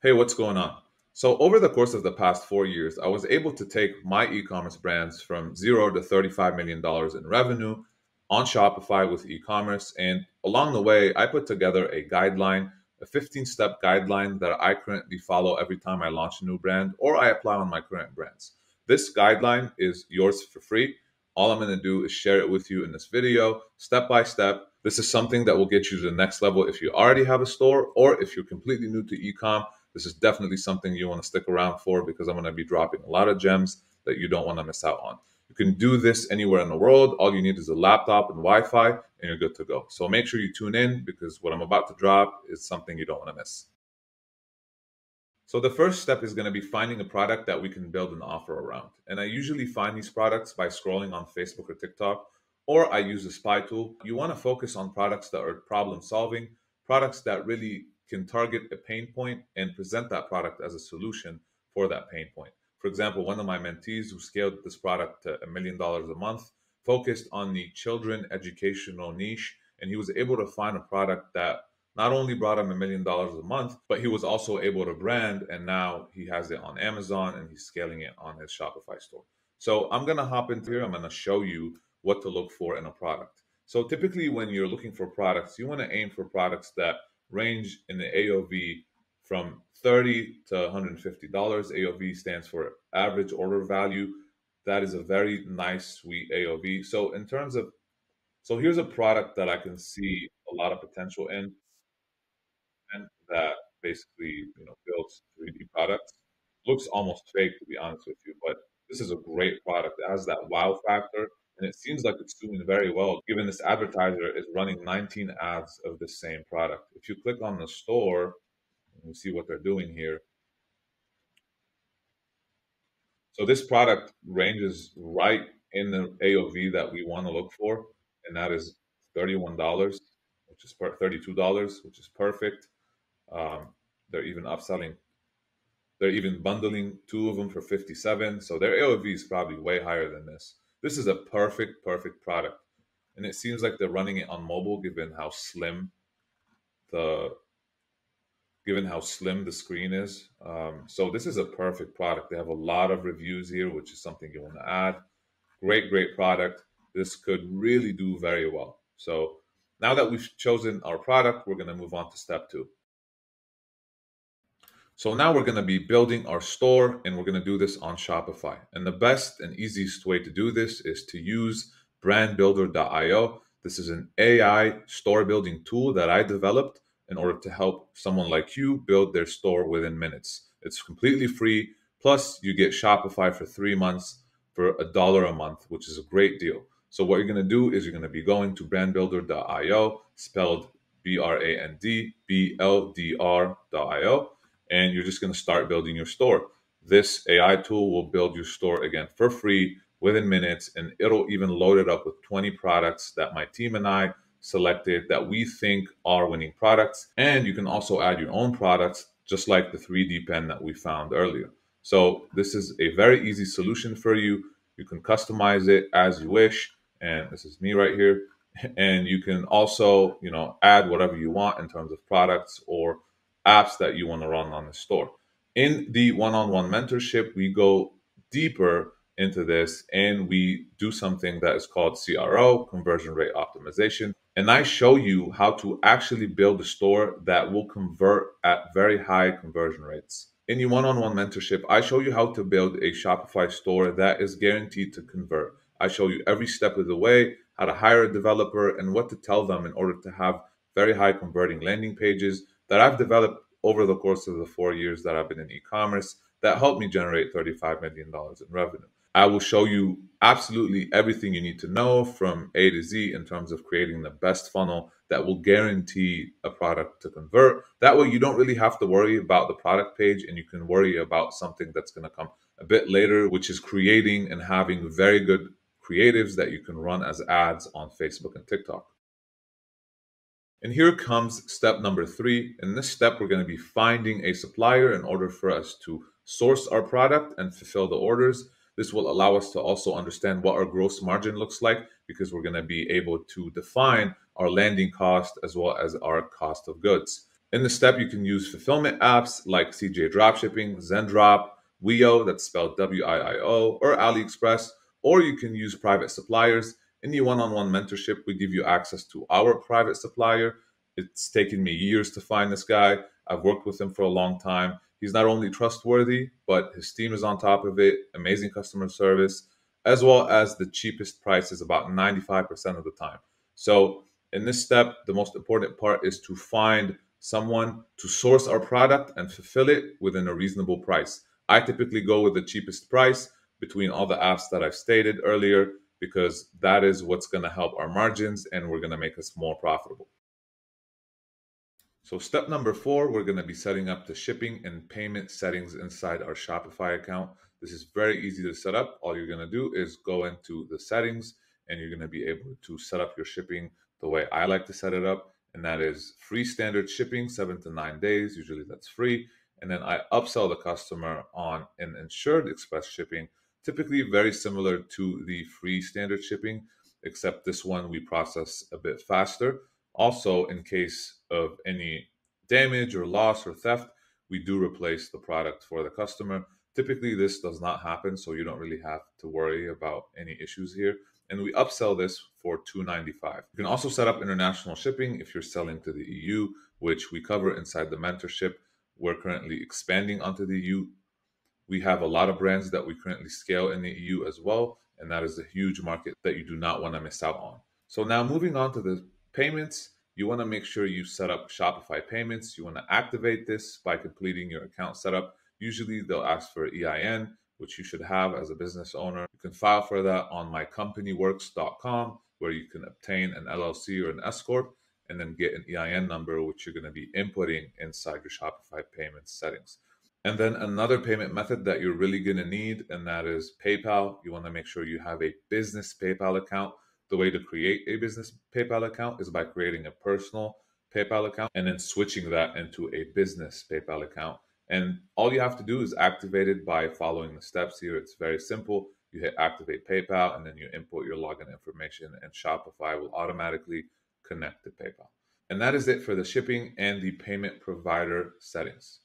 Hey, what's going on? So, over the course of the past 4 years, I was able to take my e commerce brands from zero to $35 million in revenue on Shopify with e commerce. And along the way, I put together a guideline, a 15-step guideline that I currently follow every time I launch a new brand or I apply on my current brands. This guideline is yours for free. All I'm going to do is share it with you in this video, step by step. This is something that will get you to the next level if you already have a store or if you're completely new to e-com. This is definitely something you want to stick around for because I'm going to be dropping a lot of gems that you don't want to miss out on. You can do this anywhere in the world. All you need is a laptop and Wi-Fi, and you're good to go. So make sure you tune in because what I'm about to drop is something you don't want to miss. So the first step is going to be finding a product that we can build an offer around. And I usually find these products by scrolling on Facebook or TikTok, or I use a spy tool. You want to focus on products that are problem solving, products that really can target a pain point and present that product as a solution for that pain point. For example, one of my mentees who scaled this product to $1 million a month focused on the children educational niche, and he was able to find a product that not only brought him $1 million a month, but he was also able to brand, and now he has it on Amazon and he's scaling it on his Shopify store. So I'm gonna hop into here. I'm gonna show you what to look for in a product. So typically, when you're looking for products, you want to aim for products that range in the AOV from $30 to $150. AOV stands for average order value. That is a very nice, sweet AOV. So in terms of, so here's a product that I can see a lot of potential in and that basically builds 3D products. Looks almost fake to be honest with you, but this is a great product. It has that wow factor, and it seems like it's doing very well. Given this advertiser is running 19 ads of the same product. If you click on the store, and you see what they're doing here. So this product ranges right in the AOV that we want to look for, and that is $31, which is $32, which is perfect. Um, they're even upselling. They're even bundling two of them for 57. So their AOV is probably way higher than this. This is a perfect product. And it seems like they're running it on mobile the given how slim the screen is. So this is a perfect product. They have a lot of reviews here, which is something you want to add. Great product. This could really do very well. So now that we've chosen our product, we're going to move on to step two. So now we're going to be building our store, and we're going to do this on Shopify. And the best and easiest way to do this is to use brandbuilder.io. This is an AI store building tool that I developed in order to help someone like you build their store within minutes. It's completely free. Plus, you get Shopify for 3 months for $1 a month, which is a great deal. So what you're going to do is you're going to be going to brandbuilder.io, spelled BRANDBLDR.io, and you're just going to start building your store. This AI tool will build your store again for free within minutes, and it'll even load it up with 20 products that my team and I selected that we think are winning products. And you can also add your own products, just like the 3D pen that we found earlier. So this is a very easy solution for you. You can customize it as you wish. And this is me right here. And you can also, add whatever you want in terms of products or apps that you want to run on the store. In the one-on-one mentorship, we go deeper into this and we do something that is called CRO, conversion rate optimization. And I show you how to actually build a store that will convert at very high conversion rates. In the one-on-one mentorship, I show you how to build a Shopify store that is guaranteed to convert. I show you every step of the way, how to hire a developer and what to tell them in order to have very high converting landing pages that I've developed over the course of the 4 years that I've been in e-commerce that helped me generate $35 million in revenue. I will show you absolutely everything you need to know from A to Z in terms of creating the best funnel that will guarantee a product to convert. That way you don't really have to worry about the product page, and you can worry about something that's going to come a bit later, which is creating and having very good creatives that you can run as ads on Facebook and TikTok. And here comes step number 3. In this step, we're going to be finding a supplier in order for us to source our product and fulfill the orders. This will allow us to also understand what our gross margin looks like, because we're going to be able to define our landing cost as well as our cost of goods. In this step, you can use fulfillment apps like CJ Dropshipping, Zendrop, Wio, that's spelled WIIO, or AliExpress, or you can use private suppliers. In the one-on-one mentorship, we give you access to our private supplier. It's taken me years to find this guy. I've worked with him for a long time. He's not only trustworthy, but his team is on top of it, amazing customer service, as well as the cheapest prices about 95% of the time. So in this step, the most important part is to find someone to source our product and fulfill it within a reasonable price. I typically go with the cheapest price between all the apps that I've stated earlier because that is what's going to help our margins and we're going to make us more profitable. So step number 4, we're going to be setting up the shipping and payment settings inside our Shopify account. This is very easy to set up. All you're going to do is go into the settings and you're going to be able to set up your shipping the way I like to set it up. And that is free standard shipping, 7 to 9 days. Usually that's free. And then I upsell the customer on an insured express shipping, typically very similar to the free standard shipping, except this one we process a bit faster. Also, in case of any damage or loss or theft, we do replace the product for the customer. Typically, this does not happen, so you don't really have to worry about any issues here. And we upsell this for $2.95. You can also set up international shipping if you're selling to the EU, which we cover inside the mentorship. We're currently expanding onto the EU. We have a lot of brands that we currently scale in the EU as well, and that is a huge market that you do not want to miss out on. So now moving on to the payments, you want to make sure you set up Shopify payments. You want to activate this by completing your account setup. Usually they'll ask for EIN, which you should have as a business owner. You can file for that on mycompanyworks.com, where you can obtain an LLC or an S Corp, and then get an EIN number, which you're going to be inputting inside your Shopify payments settings. And then another payment method that you're really going to need, and that is PayPal. You want to make sure you have a business PayPal account. The way to create a business PayPal account is by creating a personal PayPal account and then switching that into a business PayPal account. And all you have to do is activate it by following the steps here. It's very simple. You hit activate PayPal and then you input your login information and Shopify will automatically connect to PayPal. And that is it for the shipping and the payment provider settings.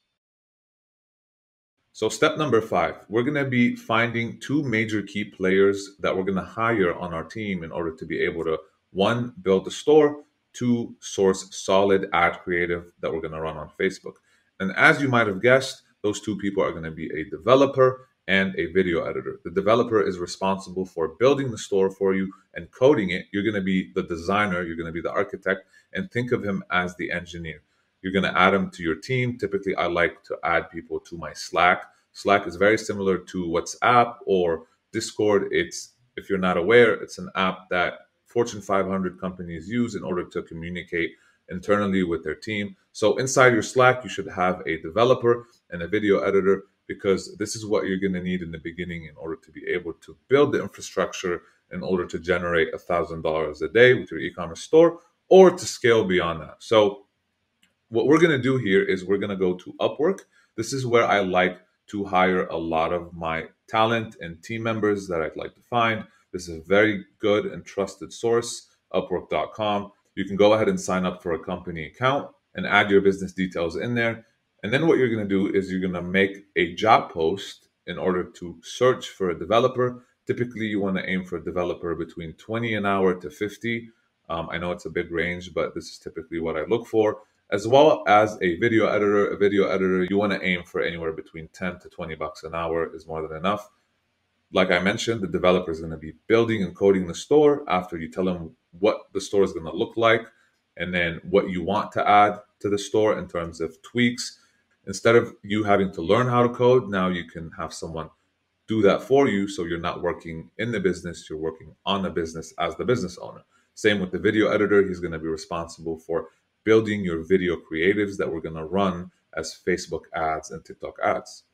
So step number 5, we're going to be finding 2 major key players that we're going to hire on our team in order to be able to, 1, build a store, 2, source solid ad creative that we're going to run on Facebook. And as you might have guessed, those 2 people are going to be a developer and a video editor. The developer is responsible for building the store for you and coding it. You're going to be the designer, you're going to be the architect, and think of him as the engineer. You're going to add them to your team. Typically, I like to add people to my Slack. Slack is very similar to WhatsApp or Discord. It's, if you're not aware, it's an app that Fortune 500 companies use in order to communicate internally with their team. So inside your Slack, you should have a developer and a video editor because this is what you're going to need in the beginning in order to be able to build the infrastructure in order to generate $1,000 a day with your e-commerce store or to scale beyond that. So what we're going to do here is we're going to go to Upwork. This is where I like to hire a lot of my talent and team members that I'd like to find. This is a very good and trusted source, Upwork.com. You can go ahead and sign up for a company account and add your business details in there. And then what you're going to do is you're going to make a job post in order to search for a developer. Typically, you want to aim for a developer between 20 an hour to 50. I know it's a big range, but this is typically what I look for. As well as a video editor. A video editor, you want to aim for anywhere between 10 to 20 bucks an hour is more than enough. Like I mentioned, the developer is going to be building and coding the store after you tell them what the store is going to look like and then what you want to add to the store in terms of tweaks. Instead of you having to learn how to code, now you can have someone do that for you so you're not working in the business, you're working on the business as the business owner. Same with the video editor. He's going to be responsible for building your video creatives that we're going to run as Facebook ads and TikTok ads.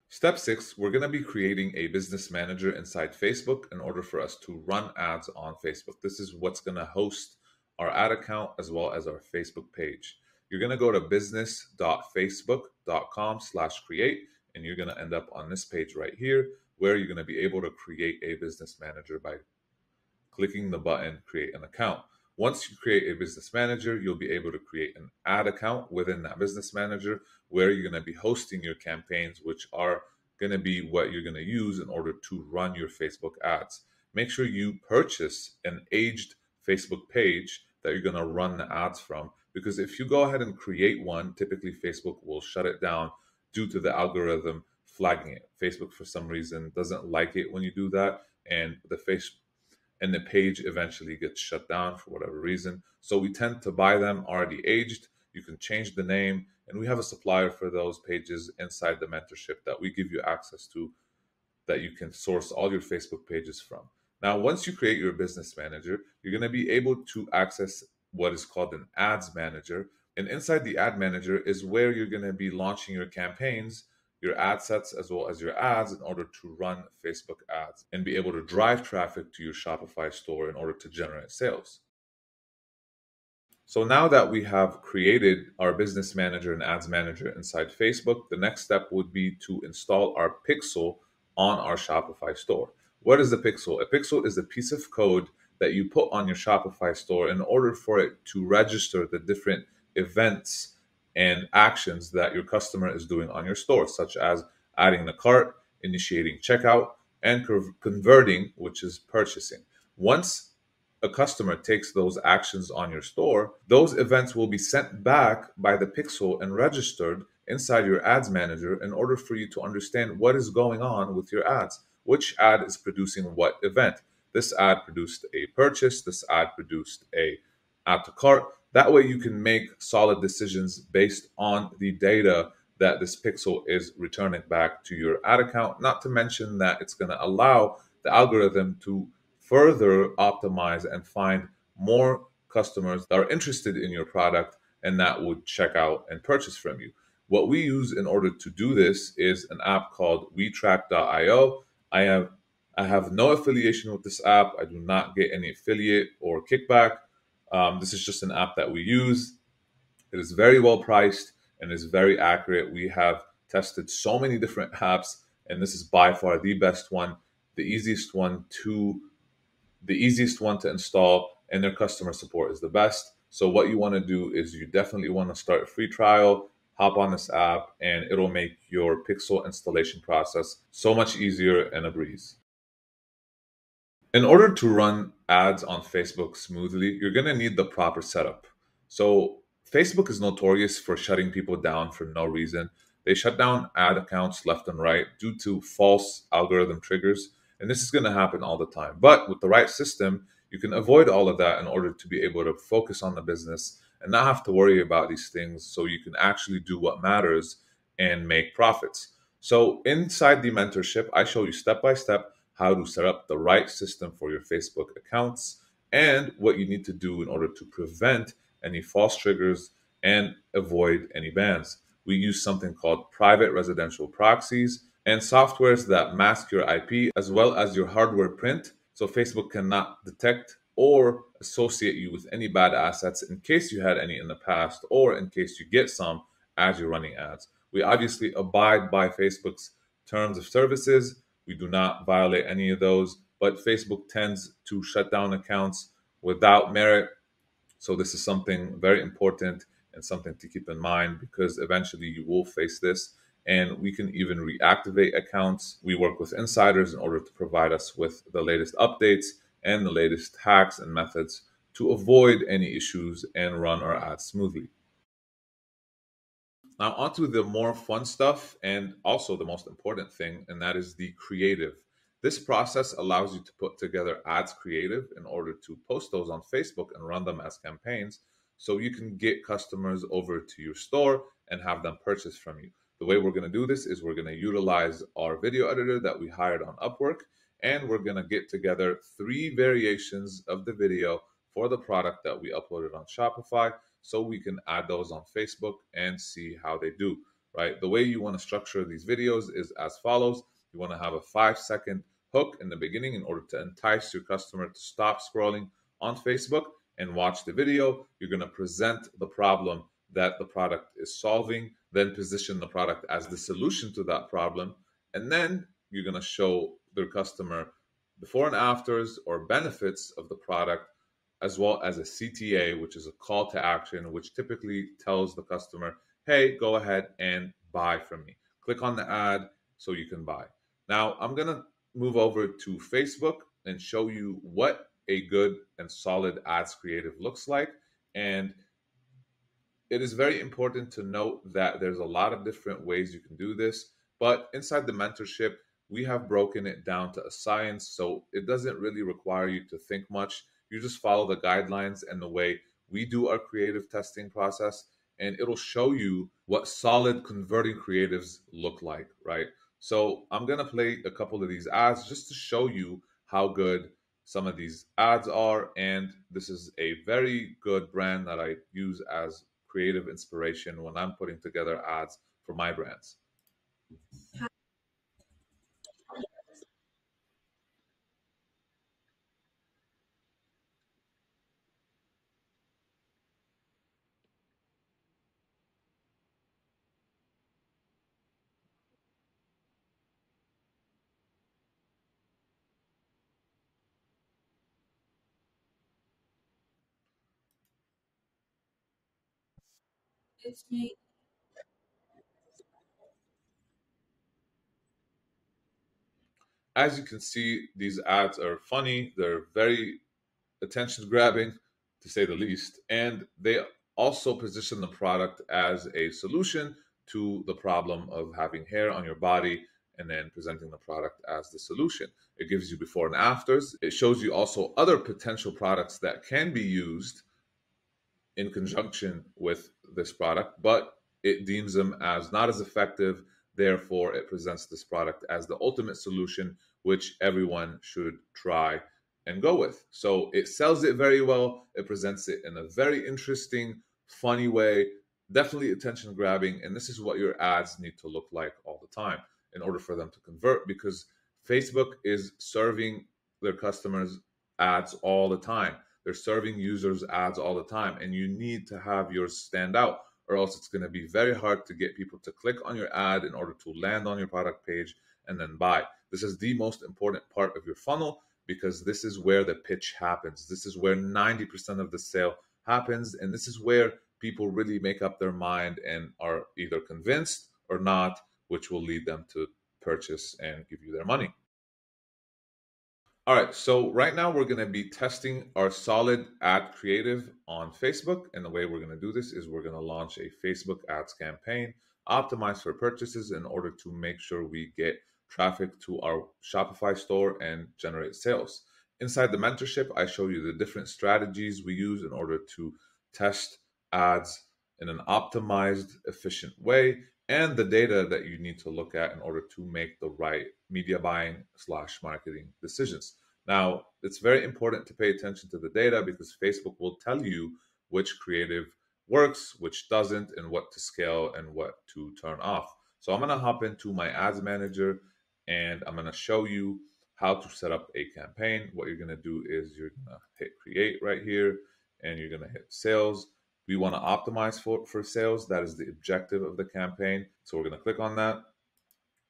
Step 6, we're going to be creating a business manager inside Facebook in order for us to run ads on Facebook. This is what's going to host our ad account as well as our Facebook page. You're going to go to business.facebook.com/create and you're going to end up on this page right here where you're going to be able to create a business manager by clicking the button, create an account. Once you create a business manager, you'll be able to create an ad account within that business manager where you're going to be hosting your campaigns, which are going to be what you're going to use in order to run your Facebook ads. Make sure you purchase an aged Facebook page that you're going to run the ads from, because if you go ahead and create one, typically Facebook will shut it down due to the algorithm flagging it. Facebook, for some reason, doesn't like it when you do that, and the page eventually gets shut down for whatever reason. So we tend to buy them already aged. You can change the name, and we have a supplier for those pages inside the mentorship that we give you access to, that you can source all your Facebook pages from. Now, once you create your business manager, you're going to be able to access what is called an ads manager. And inside the ad manager is where you're going to be launching your campaigns, your ad sets, as well as your ads in order to run Facebook ads and be able to drive traffic to your Shopify store in order to generate sales. So now that we have created our business manager and ads manager inside Facebook, the next step would be to install our pixel on our Shopify store. What is a pixel? A pixel is a piece of code that you put on your Shopify store in order for it to register the different events and actions that your customer is doing on your store, such as adding the cart, initiating checkout, and converting, which is purchasing. Once a customer takes those actions on your store, those events will be sent back by the pixel and registered inside your ads manager in order for you to understand what is going on with your ads. Which ad is producing what event? This ad produced a purchase, this ad produced a add to cart. That way you can make solid decisions based on the data that this pixel is returning back to your ad account. Not to mention that it's going to allow the algorithm to further optimize and find more customers that are interested in your product and that would check out and purchase from you. What we use in order to do this is an app called WeTrack.io. I have no affiliation with this app. I do not get any affiliate or kickback. This is just an app that we use. It is very well priced and is very accurate. We have tested so many different apps, and this is by far the best one, the easiest one to install, and their customer support is the best. So what you want to do is you definitely want to start a free trial, hop on this app, and it'll make your Pixel installation process so much easier and a breeze. In order to run ads on Facebook smoothly, you're going to need the proper setup. So Facebook is notorious for shutting people down for no reason. They shut down ad accounts left and right due to false algorithm triggers. And this is going to happen all the time. But with the right system, you can avoid all of that in order to be able to focus on the business and not have to worry about these things, so you can actually do what matters and make profits. So inside the mentorship, I show you step by step how to set up the right system for your Facebook accounts and what you need to do in order to prevent any false triggers and avoid any bans. We use something called private residential proxies and softwares that mask your IP as well as your hardware print, so Facebook cannot detect or associate you with any bad assets in case you had any in the past or in case you get some as you're running ads. We obviously abide by Facebook's terms of services. We do not violate any of those, but Facebook tends to shut down accounts without merit. So this is something very important and something to keep in mind, because eventually you will face this. And we can even reactivate accounts. We work with insiders in order to provide us with the latest updates and the latest hacks and methods to avoid any issues and run our ads smoothly. Now, on to the more fun stuff and also the most important thing, and that is the creative. This process allows you to put together ads creative in order to post those on Facebook and run them as campaigns so you can get customers over to your store and have them purchase from you. The way we're going to do this is we're going to utilize our video editor that we hired on Upwork, and we're going to get together 3 variations of the video for the product that we uploaded on Shopify, so we can add those on Facebook and see how they do, right? The way you want to structure these videos is as follows. You want to have a 5-second hook in the beginning in order to entice your customer to stop scrolling on Facebook and watch the video. You're going to present the problem that the product is solving, then position the product as the solution to that problem, and then you're going to show their customer before and afters or benefits of the product as well as a CTA, which is a call to action, which typically tells the customer, hey, go ahead and buy from me. Click on the ad so you can buy. Now, I'm going to move over to Facebook and show you what a good and solid ads creative looks like. And it is very important to note that there's a lot of different ways you can do this, but inside the mentorship, we have broken it down to a science, so it doesn't really require you to think much. You just follow the guidelines and the way we do our creative testing process, and it'll show you what solid converting creatives look like, right? So I'm gonna play a couple of these ads just to show you how good some of these ads are. And this is a very good brand that I use as creative inspiration when I'm putting together ads for my brands. As you can see, these ads are funny, they're very attention grabbing to say the least, and they also position the product as a solution to the problem of having hair on your body, and then presenting the product as the solution. It gives you before and afters. It shows you also other potential products that can be used in conjunction with this product, but it deems them as not as effective. Therefore, it presents this product as the ultimate solution, which everyone should try and go with. So it sells it very well. It presents it in a very interesting, funny way, definitely attention grabbing. And this is what your ads need to look like all the time in order for them to convert, because Facebook is serving their customers ads all the time. They're serving users ads all the time, and you need to have yours stand out, or else it's going to be very hard to get people to click on your ad in order to land on your product page and then buy. This is the most important part of your funnel, because this is where the pitch happens. This is where 90% of the sale happens, and this is where people really make up their mind and are either convinced or not, which will lead them to purchase and give you their money. All right, so right now we're going to be testing our solid ad creative on Facebook. And the way we're going to do this is we're going to launch a Facebook ads campaign optimized for purchases in order to make sure we get traffic to our Shopify store and generate sales. Inside the mentorship, I show you the different strategies we use in order to test ads in an optimized, efficient way, and the data that you need to look at in order to make the right media buying slash marketing decisions. Now, it's very important to pay attention to the data, because Facebook will tell you which creative works, which doesn't, and what to scale and what to turn off. So I'm going to hop into my ads manager, and I'm going to show you how to set up a campaign. What you're going to do is you're going to hit create right here, and you're going to hit sales. We want to optimize for sales. That is the objective of the campaign. So we're going to click on that.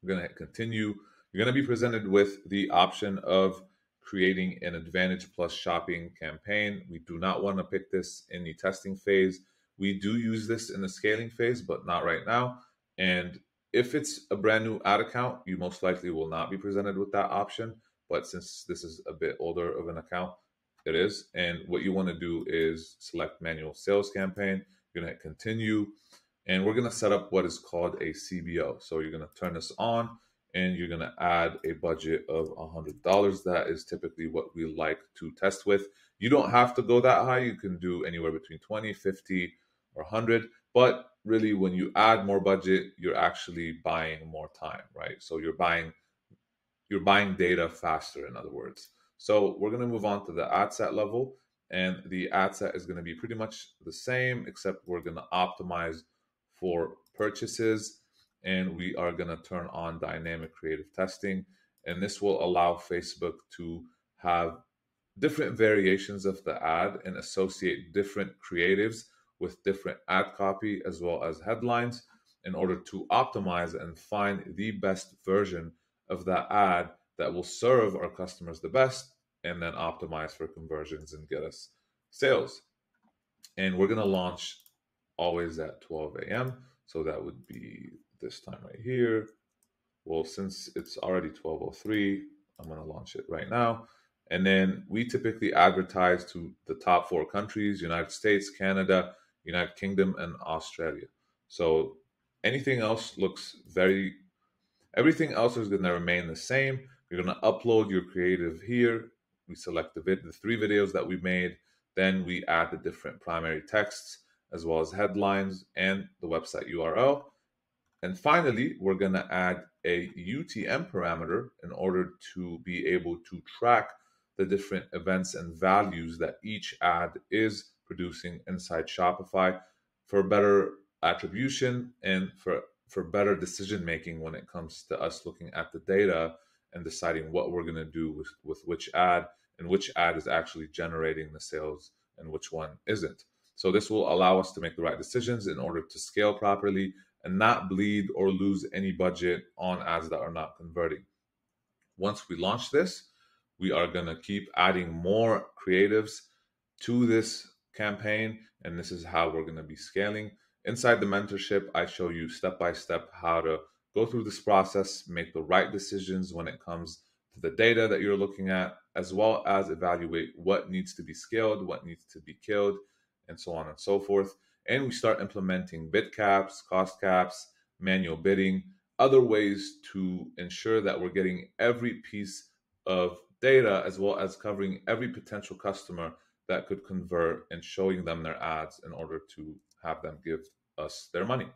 We're going to hit continue. You're going to be presented with the option of creating an Advantage Plus shopping campaign. We do not want to pick this in the testing phase. We do use this in the scaling phase, but not right now. And if it's a brand new ad account, you most likely will not be presented with that option. But since this is a bit older of an account, it is. And what you want to do is select manual sales campaign. You're going to hit continue. And we're going to set up what is called a CBO. So you're going to turn this on, and you're going to add a budget of $100. That is typically what we like to test with. You don't have to go that high. You can do anywhere between 20, 50, or 100. But really, when you add more budget, you're actually buying more time, right? So you're buying data faster, in other words. So we're going to move on to the ad set level, and the ad set is going to be pretty much the same, except we're going to optimize for purchases, and we are going to turn on dynamic creative testing. And this will allow Facebook to have different variations of the ad and associate different creatives with different ad copy as well as headlines in order to optimize and find the best version of that ad that will serve our customers the best, and then optimize for conversions and get us sales. And we're going to launch always at 12 a.m. So that would be this time right here. Well, since it's already 12:03, I'm going to launch it right now. And then we typically advertise to the top four countries: United States, Canada, United Kingdom, and Australia. So anything else looks very, everything else is going to remain the same. You're going to upload your creative here. We select the three videos that we made. Then we add the different primary texts as well as headlines and the website URL. And finally, we're going to add a UTM parameter in order to be able to track the different events and values that each ad is producing inside Shopify for better attribution and for better decision making when it comes to us looking at the data and deciding what we're going to do with which ad, and which ad is actually generating the sales and which one isn't. So this will allow us to make the right decisions in order to scale properly and not bleed or lose any budget on ads that are not converting. Once we launch this, we are going to keep adding more creatives to this campaign, and this is how we're going to be scaling. Inside the mentorship, I show you step by step how to go through this process, make the right decisions when it comes to the data that you're looking at, as well as evaluate what needs to be scaled, what needs to be killed, and so on and so forth. And we start implementing bid caps, cost caps, manual bidding, other ways to ensure that we're getting every piece of data as well as covering every potential customer that could convert and showing them their ads in order to have them give us their money.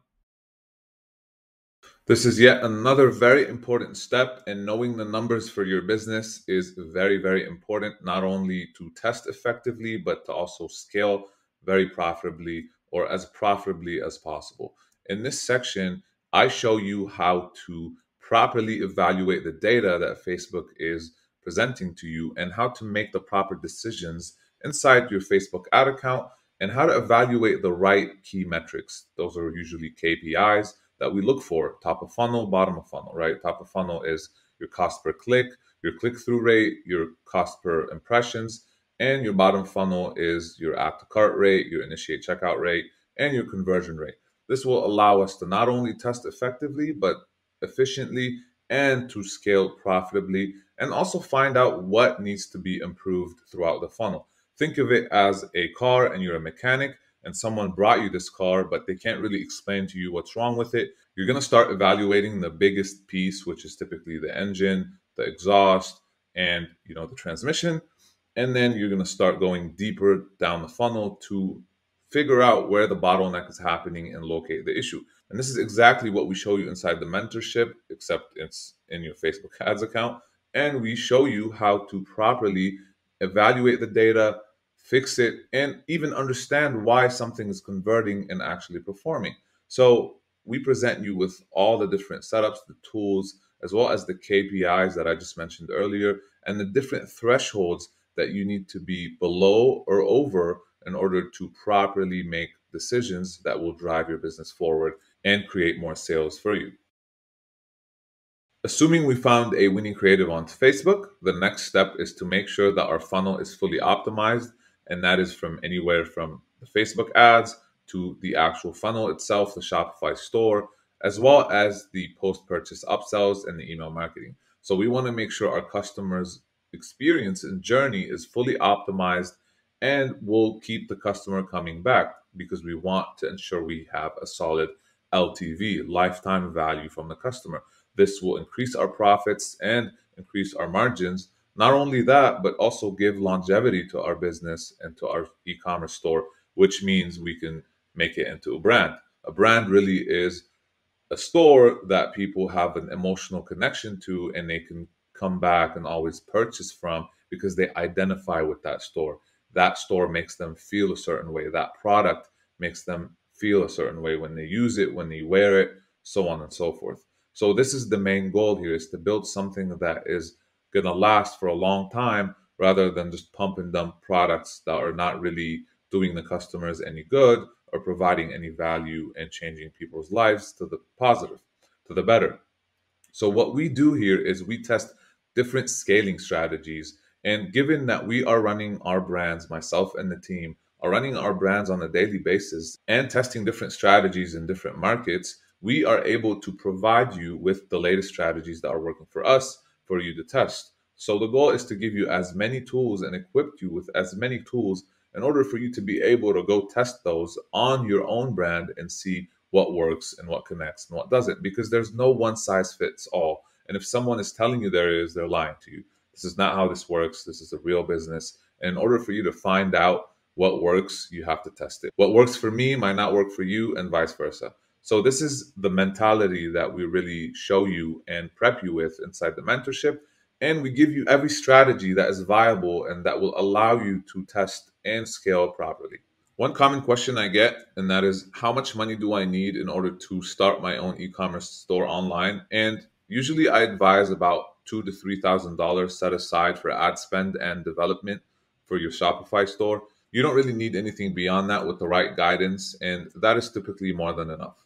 This is yet another very important step, and knowing the numbers for your business is very, very important, not only to test effectively, but to also scale very profitably or as profitably as possible. In this section, I show you how to properly evaluate the data that Facebook is presenting to you and how to make the proper decisions inside your Facebook ad account and how to evaluate the right key metrics. Those are usually KPIs that we look for: top of funnel, bottom of funnel, right? Top of funnel is your cost per click, your click through rate, your cost per impressions, and your bottom funnel is your add to cart rate, your initiate checkout rate, and your conversion rate. This will allow us to not only test effectively, but efficiently and to scale profitably, and also find out what needs to be improved throughout the funnel. Think of it as a car and you're a mechanic and someone brought you this car, but they can't really explain to you what's wrong with it. You're going to start evaluating the biggest piece, which is typically the engine, the exhaust, and the transmission. And then you're going to start going deeper down the funnel to figure out where the bottleneck is happening and locate the issue. And this is exactly what we show you inside the mentorship, except it's in your Facebook ads account. And we show you how to properly evaluate the data, fix it, and even understand why something is converting and actually performing. So we present you with all the different setups, the tools, as well as the KPIs that I just mentioned earlier, and the different thresholds that you need to be below or over in order to properly make decisions that will drive your business forward and create more sales for you. Assuming we found a winning creative on Facebook, the next step is to make sure that our funnel is fully optimized, and that is from anywhere from the Facebook ads to the actual funnel itself, the Shopify store, as well as the post-purchase upsells and the email marketing. So we want to make sure our customers' experience and journey is fully optimized and will keep the customer coming back, because we want to ensure we have a solid LTV, lifetime value from the customer. This will increase our profits and increase our margins. Not only that, but also give longevity to our business and to our e-commerce store, which means we can make it into a brand. A brand really is a store that people have an emotional connection to and they can come back and always purchase from because they identify with that store. That store makes them feel a certain way. That product makes them feel a certain way when they use it, when they wear it, so on and so forth. So this is the main goal here, is to build something that is going to last for a long time rather than just pump and dump products that are not really doing the customers any good or providing any value and changing people's lives to the positive, to the better. So what we do here is we test different scaling strategies And given that we are running our brands, myself and the team are running our brands on a daily basis and testing different strategies in different markets, we are able to provide you with the latest strategies that are working for us for you to test. So the goal is to give you as many tools and equip you with as many tools in order for you to be able to go test those on your own brand and see what works and what connects and what doesn't, because there's no one size fits all. And if someone is telling you there is, they're lying to you. This is not how this works. This is a real business. And in order for you to find out what works, you have to test it. What works for me might not work for you, and vice versa. So, this is the mentality that we really show you and prep you with inside the mentorship. And we give you every strategy that is viable and that will allow you to test and scale properly. One common question I get, and that is, how much money do I need in order to start my own e-commerce store online? And usually I advise about $2,000 to $3,000 set aside for ad spend and development for your Shopify store. You don't really need anything beyond that with the right guidance, and that is typically more than enough.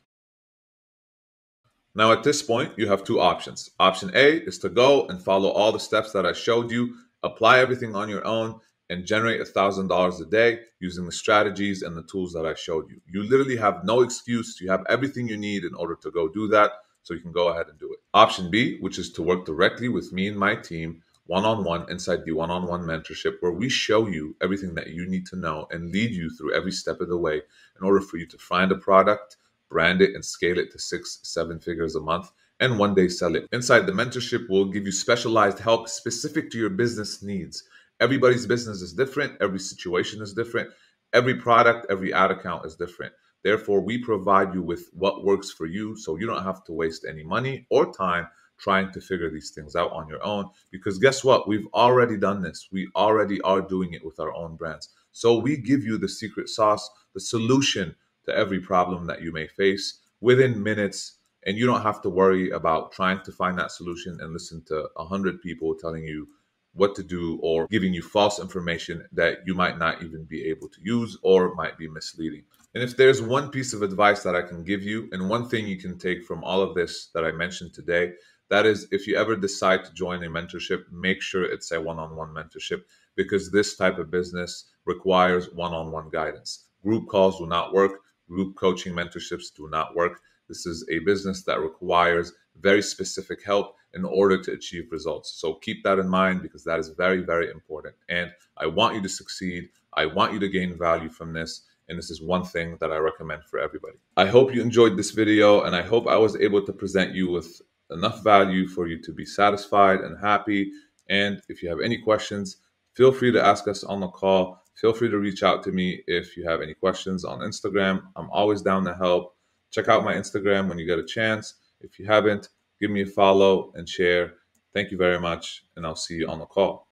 Now, at this point, you have two options. Option A is to go and follow all the steps that I showed you, apply everything on your own, and generate $1,000 a day using the strategies and the tools that I showed you. You literally have no excuse. You have everything you need in order to go do that, so you can go ahead and do it. Option B, which is to work directly with me and my team one-on-one inside the one-on-one mentorship, where we show you everything that you need to know and lead you through every step of the way in order for you to find a product, brand it, and scale it to 6, 7 figures a month, and one day sell it. Inside the mentorship, we'll give you specialized help specific to your business needs. Everybody's business is different, every situation is different, every product, every ad account is different. Therefore, we provide you with what works for you so you don't have to waste any money or time trying to figure these things out on your own. Because guess what? We've already done this. We already are doing it with our own brands. So we give you the secret sauce, the solution to every problem that you may face within minutes. And you don't have to worry about trying to find that solution and listen to 100 people telling you what to do or giving you false information that you might not even be able to use or might be misleading. And if there's one piece of advice that I can give you, and one thing you can take from all of this that I mentioned today, that is, if you ever decide to join a mentorship, make sure it's a one-on-one mentorship, because this type of business requires one-on-one guidance. Group calls will not work. Group coaching mentorships do not work. This is a business that requires very specific help in order to achieve results. So keep that in mind, because that is very, very important. And I want you to succeed. I want you to gain value from this. And this is one thing that I recommend for everybody. I hope you enjoyed this video, and I hope I was able to present you with enough value for you to be satisfied and happy. And if you have any questions, feel free to ask us on the call. Feel free to reach out to me if you have any questions on Instagram. I'm always down to help. Check out my Instagram when you get a chance. If you haven't, give me a follow and share. Thank you very much, and I'll see you on the call.